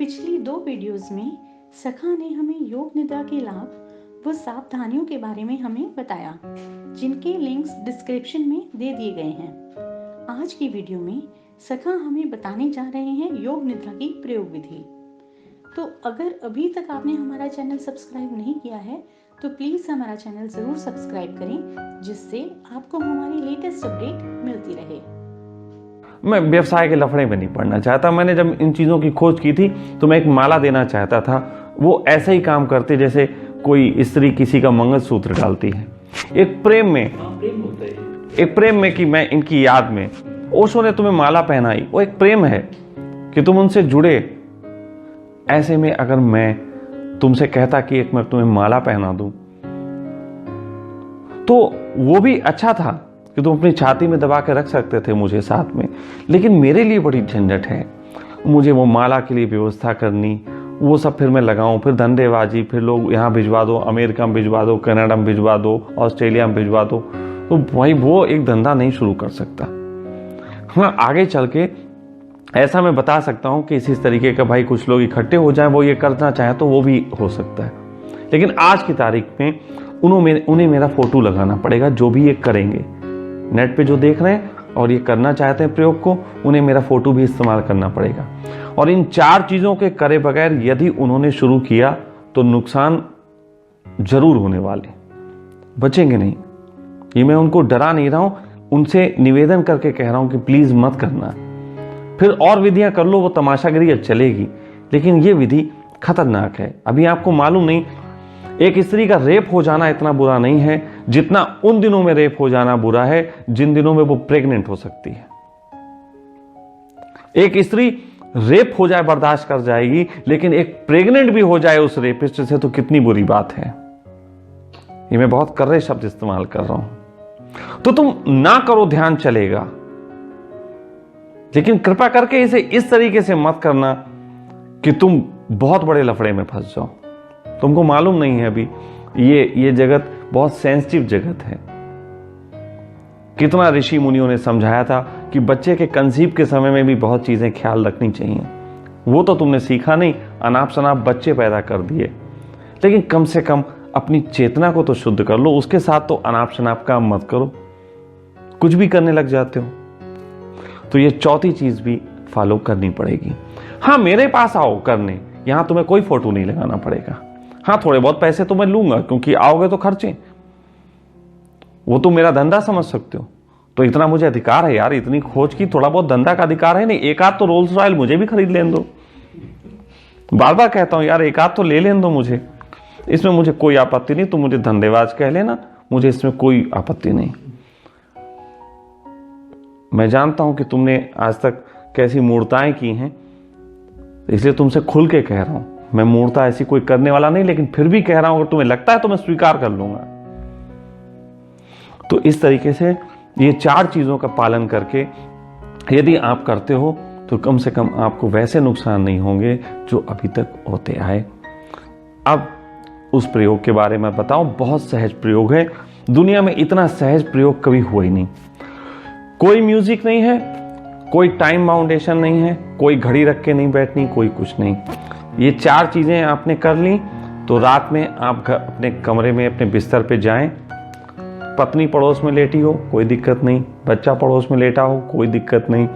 पिछली 2 वीडियोस में सखा ने हमें योग निद्रा के लाभ व सावधानियों के बारे में हमें बताया, जिनके लिंक्स डिस्क्रिप्शन में दे दिए गए हैं। आज की वीडियो में सखा हमें बताने जा रहे हैं योग निद्रा की प्रयोग विधि। तो अगर अभी तक आपने हमारा चैनल सब्सक्राइब नहीं किया है तो प्लीज़ हमारा चैनल ज़रूर सब्सक्राइब करें, जिससे आपको हमारी लेटेस्ट अपडेट मिलती रहे। मैं व्यवसाय के लफड़े में नहीं पड़ना चाहता। मैंने जब इन चीज़ों की खोज की थी तो मैं एक माला देना चाहता था। वो ऐसे ही काम करते जैसे कोई स्त्री किसी का मंगलसूत्र डालती है। एक प्रेम में कि मैं इनकी याद में ओशो ने तुम्हें माला पहनाई, वो एक प्रेम है कि तुम उनसे जुड़े। ऐसे में अगर मैं तुमसे कहता कि एक मैं तुम्हें माला पहना दूं तो वो भी अच्छा था कि तुम अपनी छाती में दबा के रख सकते थे मुझे साथ में, लेकिन मेरे लिए बड़ी झंझट है। मुझे वो माला के लिए व्यवस्था करनी, वो सब फिर मैं लगाऊं, फिर धंधेबाजी, फिर लोग यहाँ भिजवा दो, अमेरिका में भिजवा दो, कनाडा में भिजवा दो, ऑस्ट्रेलिया में भिजवा दो। तो भाई वो एक धंधा नहीं शुरू कर सकता। हाँ, आगे चल के ऐसा मैं बता सकता हूँ कि इस तरीके का भाई कुछ लोग इकट्ठे हो जाएं, वो ये करना चाहें तो वो भी हो सकता है। लेकिन आज की तारीख में उन्हें मेरा फोटो लगाना पड़ेगा। जो भी ये करेंगे, नेट पे जो देख रहे हैं और ये करना चाहते हैं प्रयोग को, उन्हें मेरा फोटो भी इस्तेमाल करना पड़ेगा। और इन 4 चीजों के करे बगैर यदि उन्होंने शुरू किया तो नुकसान जरूर होने वाले, बचेंगे नहीं। ये मैं उनको डरा नहीं रहा हूं, उनसे निवेदन करके कह रहा हूं कि प्लीज मत करना। फिर और विधियां कर लो, वो तमाशागिरी अब चलेगी, लेकिन ये विधि खतरनाक है। अभी आपको मालूम नहीं, एक स्त्री का रेप हो जाना इतना बुरा नहीं है जितना उन दिनों में रेप हो जाना बुरा है जिन दिनों में वो प्रेग्नेंट हो सकती है। एक स्त्री रेप हो जाए बर्दाश्त कर जाएगी, लेकिन एक प्रेग्नेंट भी हो जाए उस रेपिस्ट से तो कितनी बुरी बात है। ये मैं बहुत कर्रे शब्द इस्तेमाल कर रहा हूं। तो तुम ना करो, ध्यान चलेगा, लेकिन कृपा करके इसे इस तरीके से मत करना कि तुम बहुत बड़े लफड़े में फंस जाओ। तुमको मालूम नहीं है अभी ये जगत बहुत सेंसिटिव जगत है। कितना ऋषि मुनियों ने समझाया था कि बच्चे के कंसीव के समय में भी बहुत चीजें ख्याल रखनी चाहिए। वो तो तुमने सीखा नहीं, अनाप शनाप बच्चे पैदा कर दिए। लेकिन कम से कम अपनी चेतना को तो शुद्ध कर लो, उसके साथ तो अनाप शनाप काम मत करो। कुछ भी करने लग जाते हो। तो ये चौथी चीज भी फॉलो करनी पड़ेगी। हाँ, मेरे पास आओ करने, यहां तुम्हें कोई फोटो नहीं लगाना पड़ेगा। हाँ, थोड़े बहुत पैसे तो मैं लूंगा, क्योंकि आओगे तो खर्चे, वो तुम मेरा धंधा समझ सकते हो। तो इतना मुझे अधिकार है यार, इतनी खोज की, थोड़ा बहुत धंधा का अधिकार है नहीं। एक आध तो रोल्स रॉयल मुझे भी खरीद लेने दो। बार बार कहता हूं यार, एक आध तो ले लेने दो मुझे, इसमें मुझे कोई आपत्ति नहीं। तुम मुझे धंधेबाज कह लेना, मुझे इसमें कोई आपत्ति नहीं। मैं जानता हूं कि तुमने आज तक कैसी मूर्ताएं की हैं, इसलिए तुमसे खुल के कह रहा हूं। मैं मूर्ता ऐसी कोई करने वाला नहीं, लेकिन फिर भी कह रहा हूं, अगर तुम्हें लगता है तो मैं स्वीकार कर लूंगा। तो इस तरीके से ये 4 चीजों का पालन करके यदि आप करते हो तो कम से कम आपको वैसे नुकसान नहीं होंगे जो अभी तक होते आए। अब उस प्रयोग के बारे में बताऊं। बहुत सहज प्रयोग है, दुनिया में इतना सहज प्रयोग कभी हुआ ही नहीं। कोई म्यूजिक नहीं है, कोई टाइम बाउंडेशन नहीं है, कोई घड़ी रख के नहीं बैठनी, कोई कुछ नहीं। ये 4 चीजें आपने कर ली तो रात में आप अपने कमरे में अपने बिस्तर पे जाएं। पत्नी पड़ोस में लेटी हो, कोई दिक्कत नहीं। बच्चा पड़ोस में लेटा हो, कोई दिक्कत नहीं।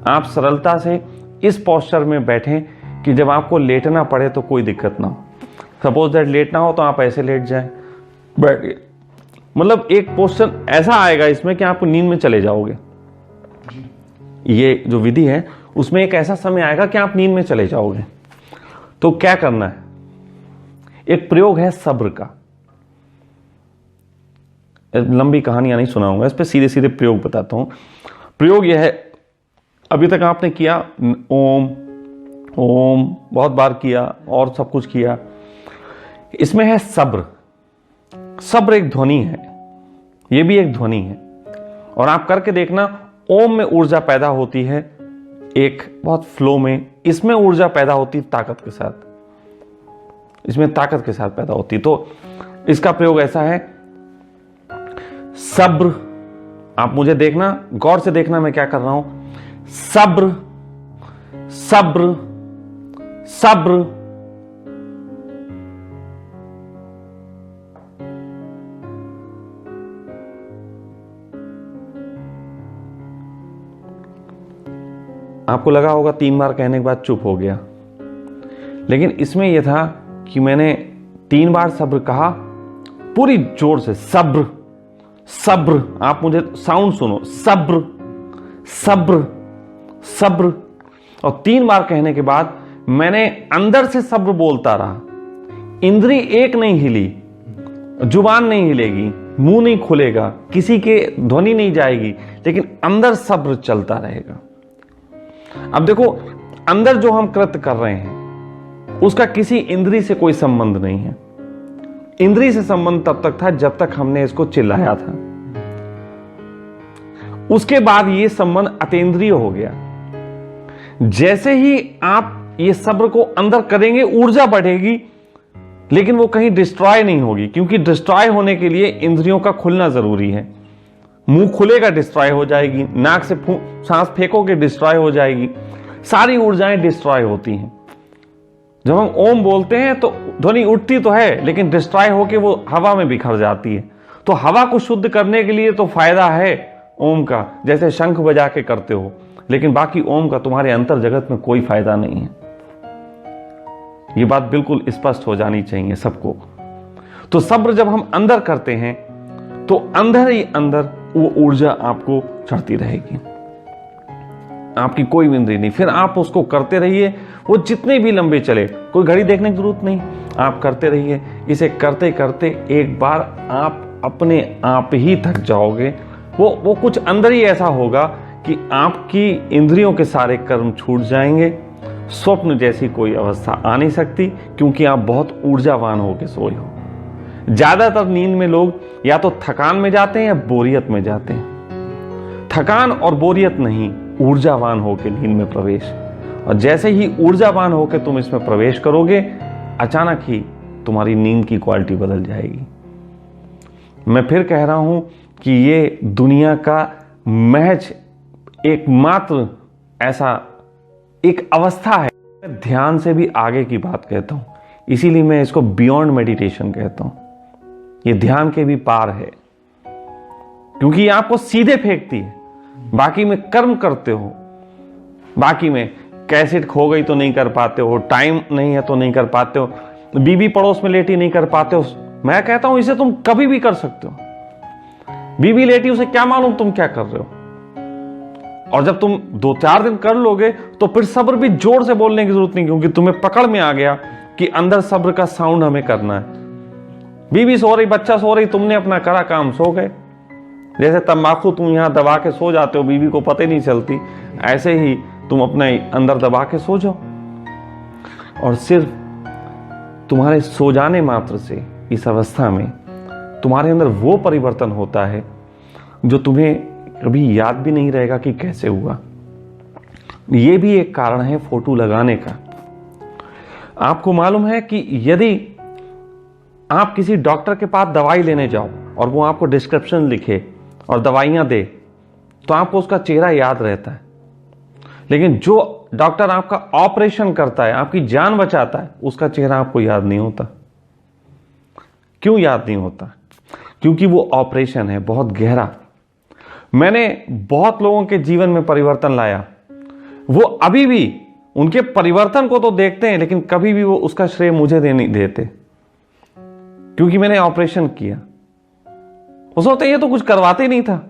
आप सरलता से इस पोस्चर में बैठें कि जब आपको लेटना पड़े तो कोई दिक्कत ना हो। सपोज दैट लेटना हो तो आप ऐसे लेट जाएं, बैठिए। मतलब एक पोस्चर ऐसा आएगा इसमें कि आप नींद में चले जाओगे। ये जो विधि है उसमें एक ऐसा समय आएगा कि आप नींद में चले जाओगे। तो क्या करना है? एक प्रयोग है सब्र का। लंबी कहानियां नहीं सुनाऊंगा, इस पे सीधे सीधे प्रयोग बताता हूं। प्रयोग यह है, अभी तक आपने किया ओम ओम बहुत बार किया और सब कुछ किया। इसमें है सब्र। सब्र एक ध्वनि है, यह भी एक ध्वनि है। और आप करके देखना, ओम में ऊर्जा पैदा होती है एक बहुत फ्लो में, इसमें ऊर्जा पैदा होती ताकत के साथ, इसमें ताकत के साथ पैदा होती। तो इसका प्रयोग ऐसा है, सब्र। आप मुझे देखना, गौर से देखना मैं क्या कर रहा हूं। सब्र सब्र सब्र, आपको लगा होगा 3 बार कहने के बाद चुप हो गया, लेकिन इसमें यह था कि मैंने 3 बार सब्र कहा पूरी जोर से, सब्र सब्र। आप मुझे साउंड सुनो, सब्र सब्र सब्र। और 3 बार कहने के बाद मैंने अंदर से सब्र बोलता रहा। इंद्री एक नहीं हिली, जुबान नहीं हिलेगी, मुंह नहीं खुलेगा, किसी के ध्वनि नहीं जाएगी, लेकिन अंदर सब्र चलता रहेगा। अब देखो, अंदर जो हम कृत्य कर रहे हैं उसका किसी इंद्री से कोई संबंध नहीं है। इंद्री से संबंध तब तक था जब तक हमने इसको चिल्लाया था। उसके बाद ये संबंध अतीन्द्रिय हो गया। जैसे ही आप ये सब्र को अंदर करेंगे, ऊर्जा बढ़ेगी, लेकिन वो कहीं डिस्ट्रॉय नहीं होगी, क्योंकि डिस्ट्रॉय होने के लिए इंद्रियों का खुलना जरूरी है। मुंह खुलेगा, डिस्ट्रॉय हो जाएगी, नाक से सांस फेंकोगे, डिस्ट्रॉय हो जाएगी। सारी ऊर्जाएं डिस्ट्रॉय होती हैं। जब हम ओम बोलते हैं तो ध्वनि उठती तो है, लेकिन डिस्ट्रॉय होकर वो हवा में बिखर जाती है। तो हवा को शुद्ध करने के लिए तो फायदा है ओम का, जैसे शंख बजा के करते हो, लेकिन बाकी ओम का तुम्हारे अंतर जगत में कोई फायदा नहीं है। ये बात बिल्कुल स्पष्ट हो जानी चाहिए सबको। तो सब्र जब हम अंदर करते हैं तो अंदर ही अंदर वो ऊर्जा आपको चढ़ती रहेगी, आपकी कोई इंद्रिय नहीं। फिर आप उसको करते रहिए, वो जितने भी लंबे चले, कोई घड़ी देखने की जरूरत नहीं, आप करते रहिए। इसे करते करते एक बार आप अपने आप ही थक जाओगे। वो कुछ अंदर ही ऐसा होगा कि आपकी इंद्रियों के सारे कर्म छूट जाएंगे। स्वप्न जैसी कोई अवस्था आ नहीं सकती, क्योंकि आप बहुत ऊर्जावान होकर सोए हो। ज्यादातर नींद में लोग या तो थकान में जाते हैं या बोरियत में जाते हैं। थकान और बोरियत नहीं, ऊर्जावान होकर नींद में प्रवेश। और जैसे ही ऊर्जावान होकर तुम इसमें प्रवेश करोगे, अचानक ही तुम्हारी नींद की क्वालिटी बदल जाएगी। मैं फिर कह रहा हूं कि ये दुनिया का महज एकमात्र ऐसा एक अवस्था है। ध्यान से भी आगे की बात कहता हूं, इसीलिए मैं इसको बियॉन्ड मेडिटेशन कहता हूं। ये ध्यान के भी पार है, क्योंकि ये आपको सीधे फेंकती है। बाकी में कर्म करते हो, बाकी में कैसेट खो गई तो नहीं कर पाते हो, टाइम नहीं है तो नहीं कर पाते हो, बीबी पड़ोस में लेटी नहीं कर पाते हो। मैं कहता हूं इसे तुम कभी भी कर सकते हो। बीबी लेटी, उसे क्या मालूम तुम क्या कर रहे हो। और जब तुम 2-4 दिन कर लोगे तो फिर सब्र भी जोर से बोलने की जरूरत नहीं, क्योंकि तुम्हें पकड़ में आ गया कि अंदर सब्र का साउंड हमें करना है। बीबी सो रही, बच्चा सो रही, तुमने अपना करा काम, सो गए। जैसे तंबाकू तुम यहां दबा के सो जाते हो, बीबी को पता ही नहीं चलती, ऐसे ही तुम अपने अंदर दबा के सो जाओ। और सिर्फ तुम्हारे सो जाने मात्र से इस अवस्था में तुम्हारे अंदर वो परिवर्तन होता है जो तुम्हें कभी याद भी नहीं रहेगा कि कैसे हुआ। यह भी एक कारण है फोटो लगाने का। आपको मालूम है कि यदि आप किसी डॉक्टर के पास दवाई लेने जाओ और वो आपको डिस्क्रिप्शन लिखे और दवाइयां दे, तो आपको उसका चेहरा याद रहता है। लेकिन जो डॉक्टर आपका ऑपरेशन करता है, आपकी जान बचाता है, उसका चेहरा आपको याद नहीं होता। क्यों याद नहीं होता? क्योंकि वो ऑपरेशन है बहुत गहरा। मैंने बहुत लोगों के जीवन में परिवर्तन लाया, वो अभी भी उनके परिवर्तन को तो देखते हैं, लेकिन कभी भी वो उसका श्रेय मुझे नहीं देते, क्योंकि मैंने ऑपरेशन किया। वो सोचते ये तो कुछ करवाते ही नहीं था,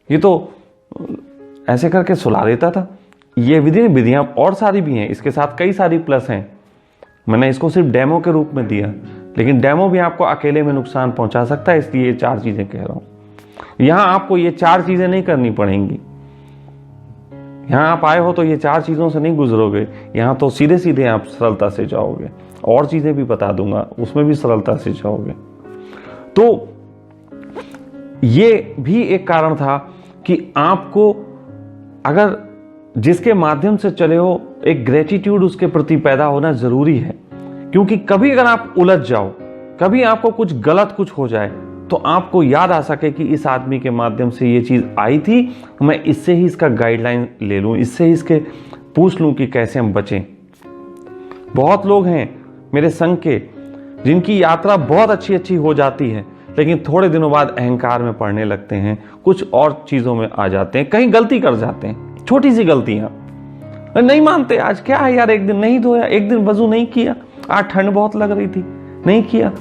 ये तो ऐसे करके सुला देता था। ये विधियां और सारी भी हैं, इसके साथ कई सारी प्लस हैं। मैंने इसको सिर्फ डेमो के रूप में दिया, लेकिन डेमो भी आपको अकेले में नुकसान पहुंचा सकता है, इसलिए ये 4 चीजें कह रहा हूं। यहां आपको ये 4 चीजें नहीं करनी पड़ेंगी। यहां आप आए हो तो ये 4 चीजों से नहीं गुजरोगे, यहां तो सीधे सीधे आप सरलता से जाओगे। और चीजें भी बता दूंगा, उसमें भी सरलता से जाओगे। तो ये भी एक कारण था कि आपको, अगर जिसके माध्यम से चले हो, एक ग्रेटिट्यूड उसके प्रति पैदा होना जरूरी है। क्योंकि कभी अगर आप उलझ जाओ, कभी आपको कुछ गलत कुछ हो जाए, तो आपको याद आ सके कि इस आदमी के माध्यम से ये चीज आई थी, मैं इससे ही इसका गाइडलाइन ले लूं, इससे ही इसके पूछ लूं कि कैसे हम बचें। बहुत लोग हैं मेरे संग के जिनकी यात्रा बहुत अच्छी हो जाती है, लेकिन थोड़े दिनों बाद अहंकार में पड़ने लगते हैं, कुछ और चीजों में आ जाते हैं, कहीं गलती कर जाते हैं, छोटी सी गलतियां, नहीं मानते। आज क्या है यार, एक दिन नहीं धोया, एक दिन वजू नहीं किया, आज ठंड बहुत लग रही थी नहीं किया।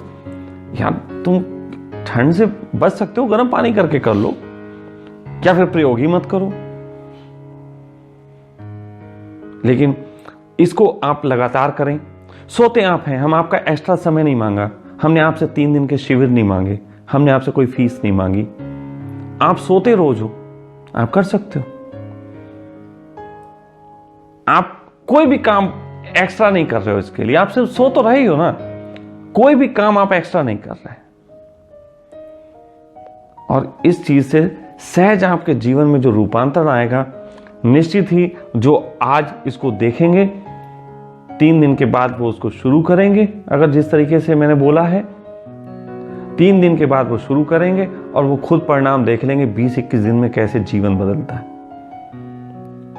यार तुम ठंड से बच सकते हो, गर्म पानी करके कर लो, क्या फिर प्रयोग ही मत करो। लेकिन इसको आप लगातार करें। सोते आप हैं, हम आपका एक्स्ट्रा समय नहीं मांगा, हमने आपसे 3 दिन के शिविर नहीं मांगे, हमने आपसे कोई फीस नहीं मांगी। आप सोते रोज हो, आप कर सकते हो। आप कोई भी काम एक्स्ट्रा नहीं कर रहे हो, इसके लिए आप सिर्फ सो तो रहे ही हो ना, कोई भी काम आप एक्स्ट्रा नहीं कर रहे। और इस चीज से सहज आपके जीवन में जो रूपांतरण आएगा, निश्चित ही जो आज इसको देखेंगे 3 दिन के बाद वो उसको शुरू करेंगे। अगर जिस तरीके से मैंने बोला है, 3 दिन के बाद वो शुरू करेंगे और वो खुद परिणाम देख लेंगे 20-21 दिन में कैसे जीवन बदलता है।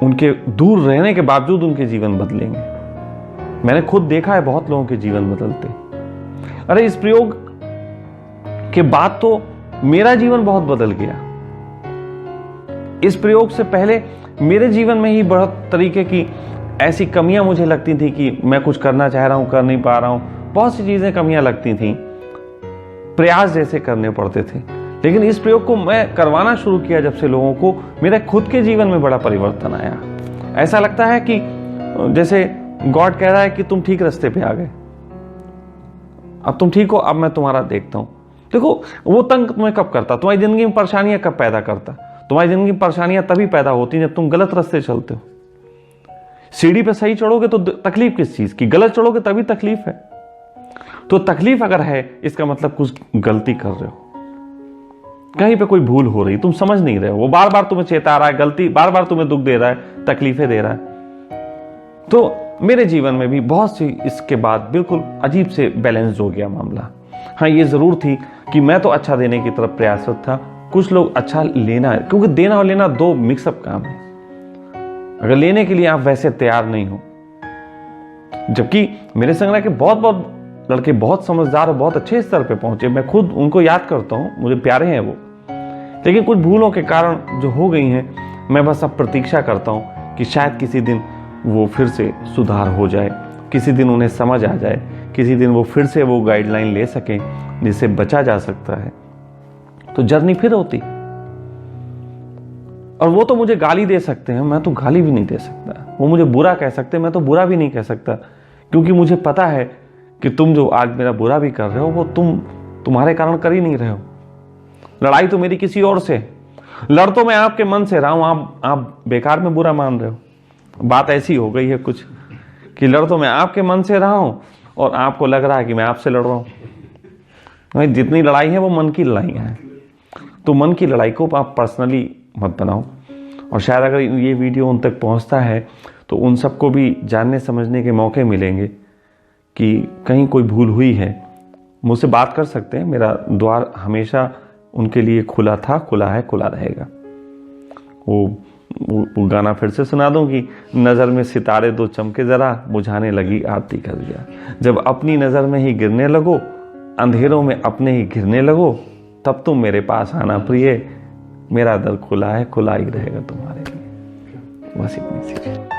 उनके दूर रहने के बावजूद उनके जीवन बदलेंगे। मैंने खुद देखा है बहुत लोगों के जीवन बदलते। अरे इस प्रयोग के बाद तो मेरा जीवन बहुत बदल गया। इस प्रयोग से पहले मेरे जीवन में ही बहुत तरीके की ऐसी कमियां मुझे लगती थी कि मैं कुछ करना चाह रहा हूं, कर नहीं पा रहा हूं, बहुत सी चीजें कमियां लगती थी, प्रयास जैसे करने पड़ते थे। लेकिन इस प्रयोग को मैं करवाना शुरू किया जब से लोगों को, मेरे खुद के जीवन में बड़ा परिवर्तन आया। ऐसा लगता है कि जैसे गॉड कह रहा है कि तुम ठीक रास्ते पे आ गए, अब तुम ठीक हो, अब मैं तुम्हारा देखता हूं। देखो वो तंग तुम्हें कब करता, तुम्हारी जिंदगी में परेशानियां कब पैदा करता? तुम्हारी जिंदगी में परेशानियां तभी पैदा होती जब तुम गलत रास्ते चलते हो। सीढ़ी पे सही चढ़ोगे तो तकलीफ किस चीज की, गलत चढ़ोगे तभी तकलीफ है। तो तकलीफ अगर है, इसका मतलब कुछ गलती कर रहे हो, कहीं पे कोई भूल हो रही, तुम समझ नहीं रहे हो, वो बार बार तुम्हें चेता रहा है, गलती बार बार तुम्हें दुख दे रहा है, तकलीफें दे रहा है। तो मेरे जीवन में भी बहुत सी इसके बाद बिल्कुल अजीब से बैलेंस हो गया मामला। हाँ ये जरूर थी कि मैं तो अच्छा देने की तरफ प्रयासरत था, कुछ लोग अच्छा लेना है, क्योंकि देना और लेना 2 मिक्सअप काम है। अगर लेने के लिए आप वैसे तैयार नहीं हो, जबकि मेरे संग के बहुत लड़के बहुत समझदार और बहुत अच्छे स्तर पे पहुंचे, मैं खुद उनको याद करता हूं, मुझे प्यारे हैं वो, लेकिन कुछ भूलों के कारण जो हो गई हैं, मैं बस अब प्रतीक्षा करता हूं कि शायद किसी दिन वो फिर से सुधार हो जाए, किसी दिन उन्हें समझ आ जाए, किसी दिन वो फिर से वो गाइडलाइन ले सकें जिससे बचा जा सकता है, तो जर्नी फिर होती। और वो तो मुझे गाली दे सकते हैं, मैं तो गाली भी नहीं दे सकता। वो मुझे बुरा कह सकते हैं, मैं तो बुरा भी नहीं कह सकता, क्योंकि मुझे पता है कि तुम जो आज मेरा बुरा भी कर रहे हो वो तुम्हारे कारण कर ही नहीं रहे हो। लड़ाई तो मेरी किसी और से, लड़ तो मैं आपके मन से रहा हूं, आप बेकार में बुरा मान रहे हो। बात ऐसी हो गई है कुछ कि लड़ तो मैं आपके मन से रहा हूं और आपको लग रहा है कि मैं आपसे लड़ रहा हूं। जितनी लड़ाई है वो मन की लड़ाई है, तो मन की लड़ाई को आप पर्सनली मत बनाओ। और शायद अगर ये वीडियो उन तक पहुंचता है तो उन सबको भी जानने समझने के मौके मिलेंगे कि कहीं कोई भूल हुई है, मुझसे बात कर सकते हैं। मेरा द्वार हमेशा उनके लिए खुला था, खुला है, खुला रहेगा। वो गाना फिर से सुना दूं कि नज़र में सितारे 2 चमके जरा, बुझाने लगी आरती कर दिया। जब अपनी नज़र में ही गिरने लगो, अंधेरों में अपने ही घिरने लगो, तब तुम मेरे पास आना प्रिय, मेरा दर खुला है, खुला ही रहेगा तुम्हारे लिए। बस इतनी सी।